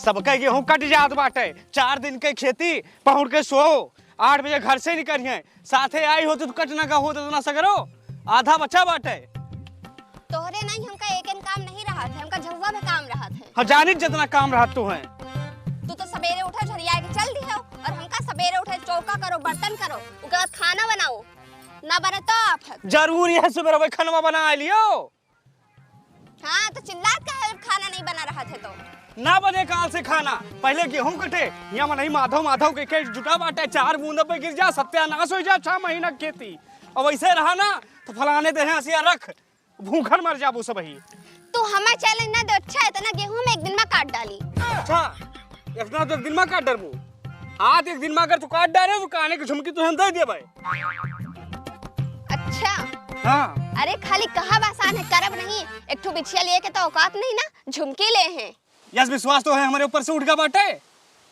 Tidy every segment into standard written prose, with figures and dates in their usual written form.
सबका गेहूं कट जात बाटे। 4 दिन के खेती पहुंच के सो 8 बजे घर से निकलिए, साथे आई हो तो कट ना का हो तो ना सगरो आधा बच्चा बाटे। तोहरे नहीं हमका एक काम नहीं रहा थे, हमका झुआ में काम रहा थे। हजानित जितना काम रहा तू है। तू तो सवेरे उठे झरिया के चल दियो और हमका सवेरे उठे चौका करो, बर्तन करो, उसके बाद खाना बनाओ। ना बने तो आप जरूरी है सुबह खाना बना लियो। हाँ तो चिल्लात का है खाना नहीं बना रहा थे तो ना बने काल से खाना। पहले गेहूं कटे यहाँ नहीं माधव माधव के जुटा बाटे, 4 बूंद पे गिर जा सत्यानाश हो जा 6 महीना खेती। और वैसे रहा ना तो फलाने दे हसिया रख भूखन मर जाबू सब ही। तू हमें चैलेंज ना दे। अच्छा इतना गेहूं में एक दिन में काट डाली। अच्छा इतना तो एक दिन में काट डरबू। आज एक दिन में अगर तू काट डाले तो काने की झुमकी तुझे दे दे भाई। अच्छा हाँ अरे खाली कहा आसान है, करब नहीं। एक ठो बिछिया लिए के तो औकात नहीं ना, झुमके ले हैं। यस विश्वास तो है हमारे ऊपर से उठ गया बाटे।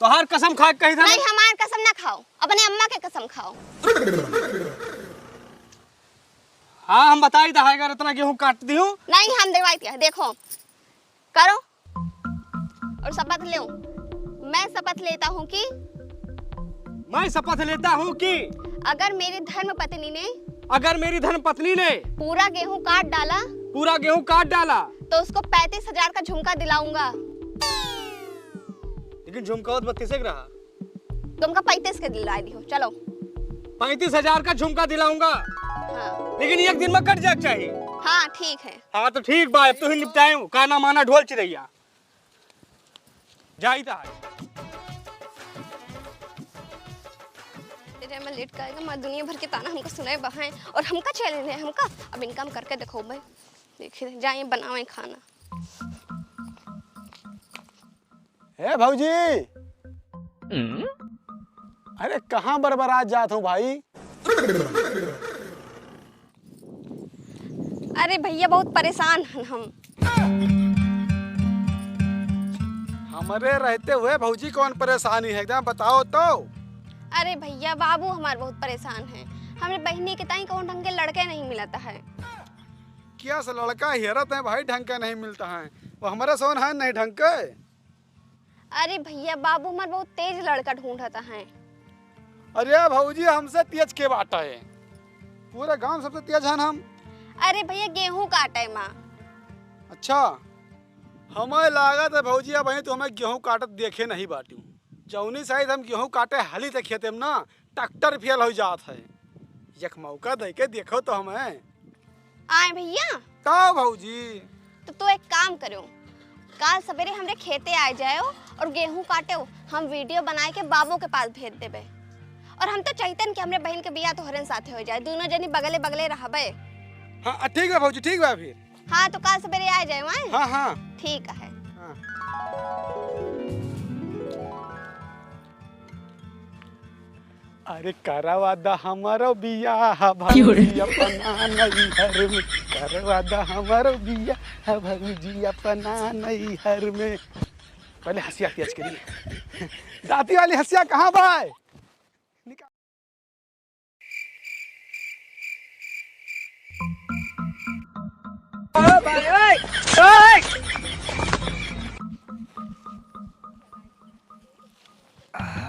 तो हर कसम खा के कही था नहीं हमार कसम ना खाओ, अपने अम्मा के कसम खाओ। हाँ हम बताई था अगर इतना गेहूं काट दी हूँ। नहीं हम दिलवाई दिया, देखो करो और शपथ लो। मैं शपथ लेता हूँ कि मैं शपथ लेता हूँ कि अगर मेरी धर्म पत्नी ने पूरा गेहूं काट डाला तो उसको 35,000 का झुमका दिलाऊंगा। लेकिन झुमका 32 रहा। तुमका 35 के दिला दियो। चलो 35,000 का झुमका दिलाऊंगा। हाँ लेकिन एक दिन में कट जाना चाहिए। हाँ ठीक है। हाँ तो ठीक बा, अब तो ही निपटाए काना माना ढोल चिरैया जाई ता तेरे में लेट करेगा मैं दुनिया भर के ताना हमको सुनाए बहाए और हमका चैलेंज है। हमका अब इनकम करके देखो भाई, देखिए जाए बनावे खाना। ए भौजी अरे कहाँ बरबरात जात हूँ भाई? अरे भैया बहुत परेशान हैं हम। हमारे रहते हुए भौजी कौन परेशानी है एकदम बताओ तो। अरे भैया बाबू हमारे बहुत परेशान हैं। हमारे बहनी के ताई कौन ढंग के लड़के नहीं मिलता है। क्या से लड़का हेरत है भाई, ढंग का नहीं मिलता है। वो हमारे सोन है नहीं ढंग के। अरे भैया बाबू हमारे बहुत तेज लड़का ढूंढता है। अरे भौजी हमसे तेज के बाटा है, पूरे गांव सबसे तेज है हम। अरे भैया गेहूं काटे माँ। अच्छा हमें लागत है भौजी अब तो हमें गेहूं काटत देखे नहीं बाटू। जौनी शायद हम गेहूं काटे हाली तक खेते में ना ट्रैक्टर फेल हो जात है। एक मौका दे के देखो तो हमें। आए भैया का भौजी तो एक काम करो, काल सवेरे हमरे खेते आ जाओ और गेहूं काटो, हम वीडियो बनाए के बाबू के पास भेज देबे। और हम तो चाहते कि हमरे बहन के बियाह तोहरे साथे हो जाए, दोनों जनी बगले बगले रहबे। हाँ ठीक है भौजी, ठीक है फिर। हाँ तो काल सवेरे आ जाए वहाँ। हाँ हाँ ठीक है। हाँ। अरे करवा दा हमारो बियाह भौजी अपना नैहर में, करवा दा हमारो बियाह भौजी अपना नैहर में। पहले हंसिया तेज करिए। दाती वाली हंसिया कहाँ भाई?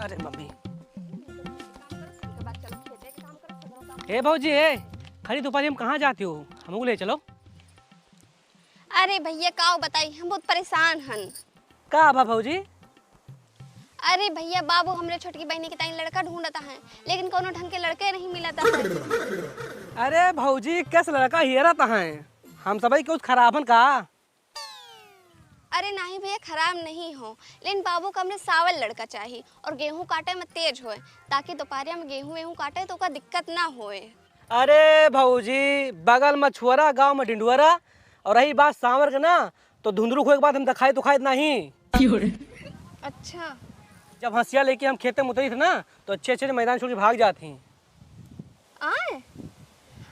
अरे मम्मी ए भौजी ए खरी दोपहरी में कहाँ जाती हो? हमको ले चलो। अरे भैया काओ बताई, हम बहुत परेशान हन। का बा भौजी? अरे भैया बाबू हमरे छोटकी बहनी के ताई लड़का ढूंढता है, लेकिन कोनो ढंग के लड़के नहीं मिलता है। अरे भौजी कैसे लड़का हेरत है? हम सबई कुछ खराबन का? अरे नहीं भैया खराब नहीं हो, लेकिन बाबू को हमने सावल लड़का चाहिए और गेहूं काटे में तेज होए, ताकि दोपहरिया में गेहूं वेहूं काटे तो का दिक्कत ना होए। अरे भौजी बगल में छुअरा गांव में डिंडुअरा, और रही बात सांवर के ना तो धुंधलू खोए के बाद हम दिखाई तो खाए नहीं। अच्छा जब हंसिया लेके हम खेते में उतरी थे ना तो अच्छे अच्छे मैदान छोड़ के भाग जाती। आए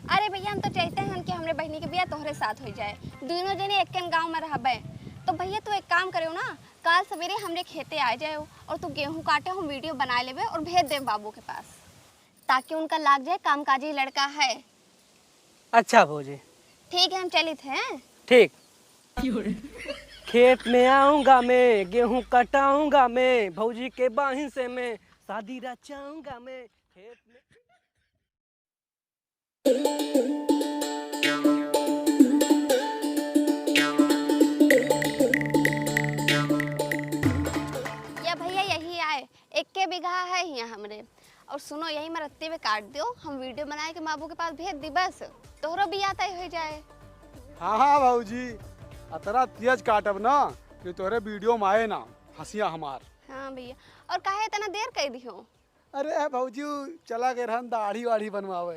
अरे भैया हम तो चाहते हैं कि हमरे बहनी के बियाह तोहरे साथ हो जाए, दोनों जने एक गांव में रहबे। तो भैया तू एक काम करो ना, काल सवेरे हमरे खेते आ जाओ और तू गेहूं काटे, हम वीडियो बना लेबे और भेज दे बाबू के पास, ताकि उनका लाग जाए कामकाजी लड़का है। अच्छा भौजी ठीक है हम चलित हैं। ठीक। खेत में आऊंगा मैं, गेहूं कटाऊंगा मैं, भौजी के बाहिन से मैं शादी रचाऊंगा मैं खेत में। या भैया यही आए, 1 बीघा है यहाँ हमरे। और सुनो यही में रत्ते में काट दो, हम वीडियो बनाए के बाबू के पास भेज दी, बस तोहरो भी आता हो जाए। हाँ हाँ भाऊजी, अतरा तेज काटब ना कि तोरे वीडियो में आए ना हंसिया हमार। हाँ भैया, और काहे इतना देर कर दियो? अरे भाऊजी चला गए रहन दाढ़ी वाढ़ी बनवावे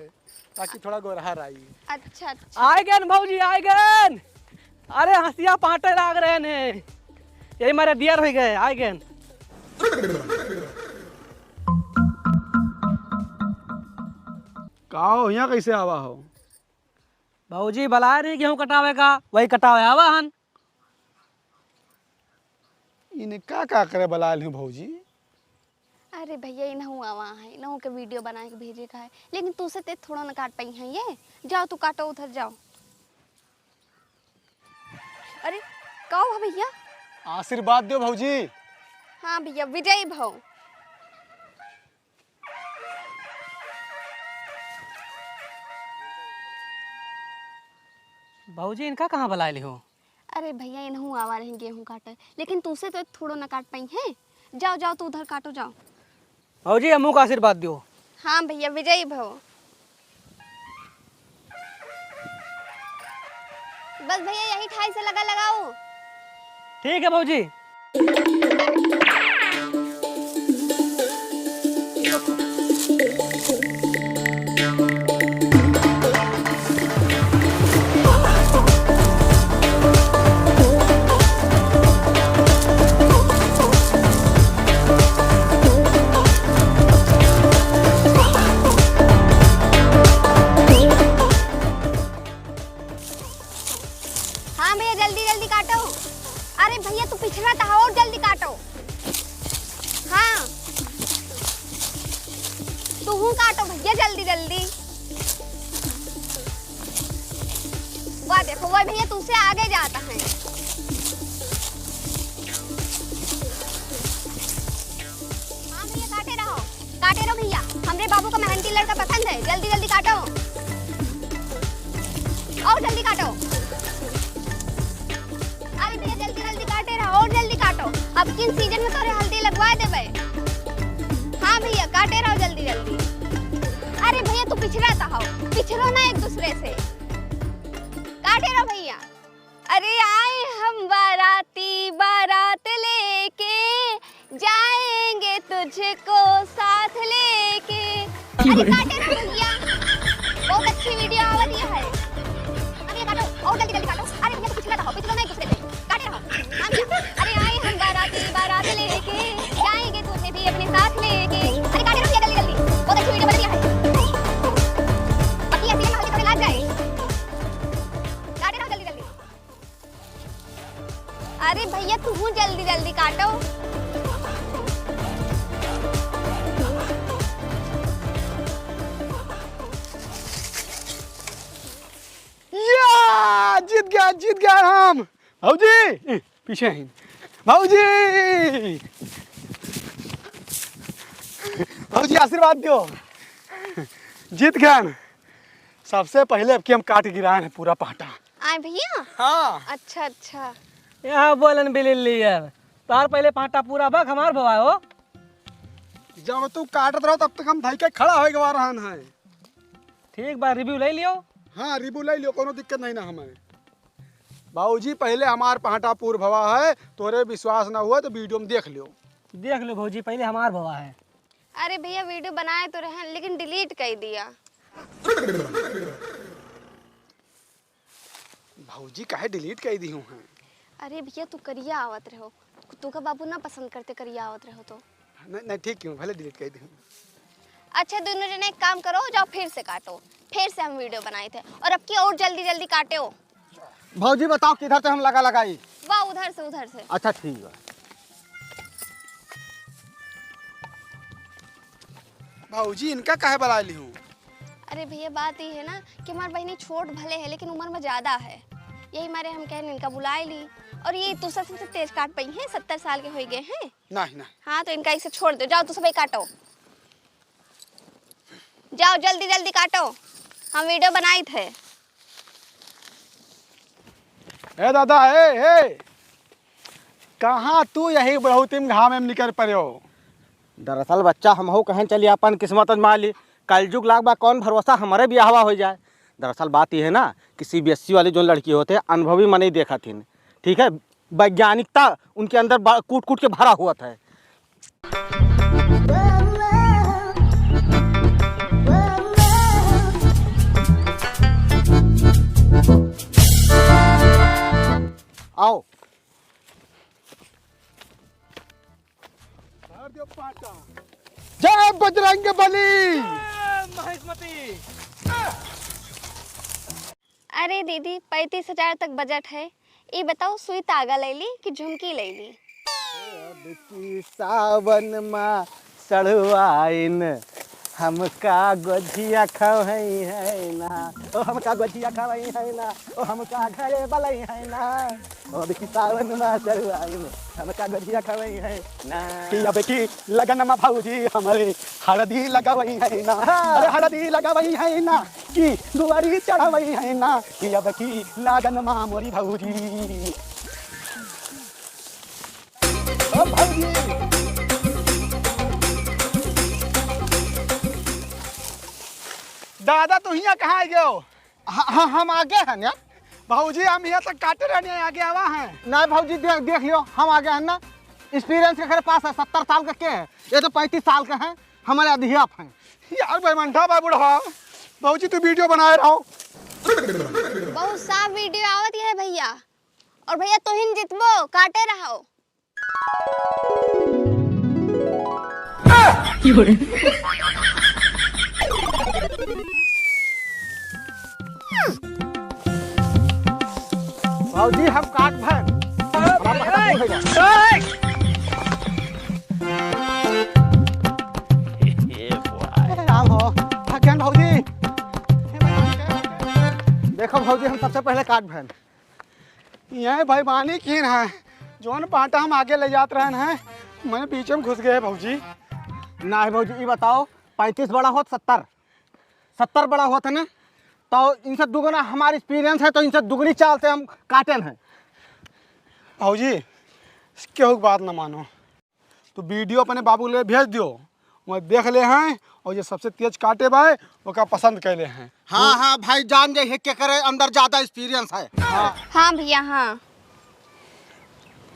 ताकि थोड़ा गोरहर आई। अच्छा अच्छा। आए गए भौजी आए गए। अरे हंसिया पाटे लाग रहे ने, यही मारे दियर हो गए, आए गए। काओ यहाँ कैसे आवा हो? भौजी बला रही गेहूं कटावे का, वही कटावे आवा हन। इनका का करे बला ली भौजी? अरे भैया इनहू आवा है, इनहू के वीडियो बना के भेजे का है, लेकिन तू से ते थोड़ा ना काट पाई है ये। जाओ तू काटो, उधर जाओ। अरे कहो है भैया? आशीर्वाद दो भौजी। हाँ भैया, विजयी भव। भौजी इनका कहाँ बुला ली हो? अरे भैया इनहू आवा रहे गेहूं काटे, लेकिन तू से तो थोड़ा ना काट पाई है। जाओ जाओ तू उधर काटो, जाओ। भौजी हमू का आशीर्वाद दियो। हाँ भैया, विजयी भव। बस भैया यही ठाई से लगाओ। ठीक है भौजी। हाँ भैया जल्दी जल्दी काटो। अरे भैया तू पिछड़ा था, और जल्दी काटो। हाँ तू काटो भैया जल्दी जल्दी। वाह देखो, वह भैया तुझसे आगे जाता है। हाँ भैया काटे रहो भैया। हमरे बाबू का मेहनती लड़का पसंद है। जल्दी जल्दी काटो, और जल्दी काटो। अरे भैया जल्दी जल्दी काटे रहो, और जल्दी काटो। अब किन सीजन में तोरे हल्दी लगवा देबे। हाँ भैया काटे रहो जल्दी जल्दी। अरे भैया तू पिछड़ा हो, पिछड़ो ना एक दूसरे से। काटे रहो भैया। अरे आए हम बाराती, बारात लेके जाएंगे तुझको साथ लेके। अरे काटे रहो भैया, बहुत अच्छी वीडियो आवत है। अरे काटो, और जल्दी जल्दी काटो। अरे भैया तू पिछड़ा हो, पिछड़ो ना एक दूसरे से। काटे रहो। हाँ भैया। अरे आए हम बाराती, बारात लेके जाएंगे तुझे भी अपने साथ लेके। अरे काटे रहो भैया जल्दी जल्दी, बहुत अच्छी वीडियो बन रही है। बाकी ऐसे ही हल्दी थोड़े लग जाए। काटे रहो जल्दी जल्दी। अरे भैया तू जल्दी जल्दी काटो। या जीत गया हम। भाऊजी पीछे हैं। भाऊजी भाऊजी आशीर्वाद दो। जीत गए। सबसे पहले अब कि हम काट गिराए हैं पूरा पाटा। आए भैया। हाँ अच्छा अच्छा। यहाँ बोलन बिल्ली यार, तार पहले पाटा पूरा बक हमार भवा हो। जब तू काटत रहो तब तक हम धाई के खड़ा होए गवा रहन है। ठीक बा, रिव्यू ले लियो। हाँ रिबू ले लियो, कोनो दिक्कत नहीं ना हमें। बाबूजी पहले हमार पाटा पूर भवा है, तोरे विश्वास ना हुआ तो वीडियो में देख लियो। देख लो भौजी, पहले हमार भवा है। अरे भैया वीडियो बनाए तो रहे लेकिन डिलीट कर दिया। भाऊजी काहे डिलीट कर दी हूँ? अरे भैया तू करिया आवत रहो, तू का बाबू ना पसंद करते करिया आवत रहो तो। नहीं ठीक क्यों, भले डिलीट कर दी हूँ। अच्छा दोनों जने एक काम करो, जाओ फिर से काटो। फिर से हम वीडियो बनाए थे, और अब की और जल्दी जल्दी काटे हो। भाऊजी बताओ किधर से हम लगाई? वाह उधर से उधर से। अच्छा ठीक है। भाऊजी इनका काहे बुला ली हूँ? अरे भैया बात ये है ना कि हमारी बहनी छोट भले है लेकिन उम्र में ज्यादा है, यही मारे हम कह इनका बुलाए ली। और ये तू सबसे तेज काट पाई हैं, 70 साल के हो गए हैं। नहीं नहीं हाँ तो इनका इसे छोड़ दो, जाओ तू सब काटो, जाओ जल्दी जल्दी काटो, हम वीडियो बनाई थे। ए दादा ए कहाँ तू यही बढ़ौती में घाम में निकल पड़े हो? दरअसल बच्चा हम हो कहें चलिए अपन किस्मत आजमा ली, कलयुग लाग बा कौन भरोसा हमारे भी हवा हो जाए। दरअसल बात यह है ना कि CBSE वाली जो लड़की होते हैं अनुभवी मन ही देखा थी, ठीक है, वैज्ञानिकता उनके अंदर कूट कूट के भरा हुआ था। आओ जय बजरंग बली। महेशमती। अरे दीदी 35,000 तक बजट है, ये बताओ सुई तागा ले ली कि झुमकी ले ली? सावन माँ सड़वाइन हमका गोझिया खवई है ना, ओ हमका गोझिया खवई है ना, ओ हमका घरे बलई है ना, ओ देखी सावन माँ सड़वाइन हमका गोझिया खवई है ना। कि बेटी लगन में भाऊजी हमारे हरदी लगावई है ना, अरे हरदी लगावई है ना कि दुआरी चढ़ावई है ना, कि अब की लगन में मोरी भाऊजी। ओ भाऊजी दादा तू यहाँ कहाँ गए हो? हाँ हम आगे हैं यार। भाऊजी हम यहाँ तक काटे रहने आगे आवा हैं। नहीं भाजी देख लियो हम आगे हैं ना, एक्सपीरियंस के पास है, 70 साल का के है, ये तो 35 साल का है, हमारे अधियाप हैं। यार भाई मंठा भाई बुढ़ा भाऊजी तू वीडियो बनाए रहो। बहुत साफ वीडियो आवत है भैया, और भैया तू ही जितबो काटे रहो। भाजी हम काट भैन राम हो भाग्यन भाऊजी। देखो भाजी हम सबसे पहले काट भैन यहाँ भाई बानी कीन है जोन बाटा हम आगे ले जाते रहे हैं, मैंने बीच में घुस गए भाऊजी। नहीं भाजी ये बताओ 35 बड़ा होत 70 बड़ा होता ना, तो इनसे दुगना हमारा एक्सपीरियंस है, तो इनसे दुगनी चाल से हम काटन है। भाऊजी केहू की बात ना मानो, तो वीडियो अपने बाबू ले भेज दियो, वह देख ले हैं और ये सबसे तेज काटे भाई वो पसंद कर ले हैं। हाँ भाई जान जाए के करे अंदर ज्यादा एक्सपीरियंस है। हाँ भैया हाँ।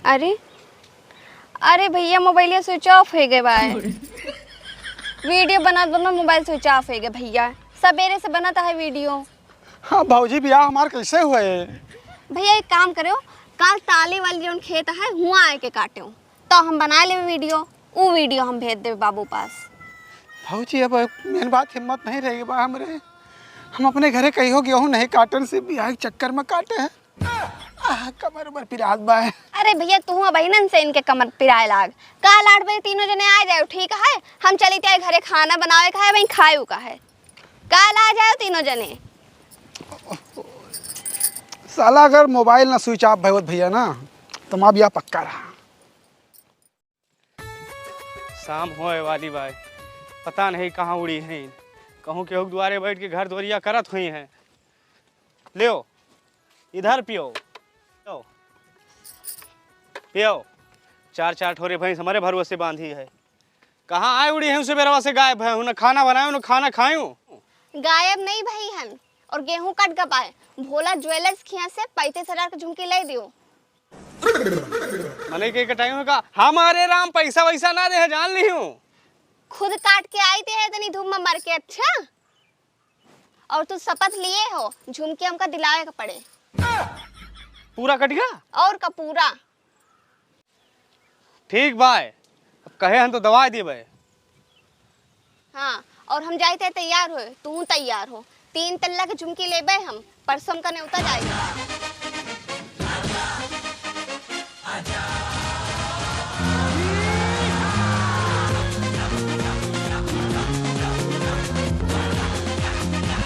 अरे भैया मोबाइल स्विच ऑफ हो गए भाई, वीडियो बना मोबाइल स्विच ऑफ हो गया भैया, सवेरे से बनाता है वीडियो। हाँ भाऊजी ब्याह हमारे कैसे हुए? भैया एक काम करो, काल ताले वाली जो खेत है हुआ आए के काटे तो हम बना ले वीडियो, वो वीडियो हम भेज दे बाबू पास। भाऊजी अब मेन बात हिम्मत नहीं रहेगी बा हमरे, हम अपने घरे कहीं हो गेहूँ नहीं काटन से ब्याह के चक्कर में काटे हैं। कमर उमर पिरात बा। अरे भैया तू बहनन से इनके कमर पिराए लाग, काल 8 बजे तीनों जने आ जाओ, ठीक है? हम चली थे घरे खाना बनावे का है, वहीं खाए का है, काल आ जाओ तीनों जने। साला अगर मोबाइल ना स्विच ऑफ भैया भैया ना तो माँ ब्याह पक्का रहा। शाम होए वाली भाई, पता नहीं कहाँ उड़ी हैं, कहूँ के द्वारे बैठ के घर द्वरिया करत हुई हैं। लियो इधर पियो पियो, 4 ठोरे भैंस हमारे भरोसे बांधी है, कहाँ आए उड़ी हैं उसे बेरवा से गायब है, उन्हें खाना बनाए उन्हें खाना खायूं। गायब नहीं भई हन, और गेहूं कट का पाए भोला ज्वेलर्स खिया से 35,000 के झुमकी ले दियो। मने के कटाई में का हमारे राम पैसा वैसा ना दे जान ली हूँ, खुद काट के आई थे इतनी धूप में मर के। अच्छा और तू शपथ लिए हो झुमकी हमका दिलावे का पड़े। पूरा कट गया और का पूरा ठीक भाई, अब कहे हम तो दवा दिए भाई। हाँ और हम जाए थे तैयार हो, तू तैयार हो, 3 तल्ला के झुमकी लेबे हम, परसों का न्योता जाएगा।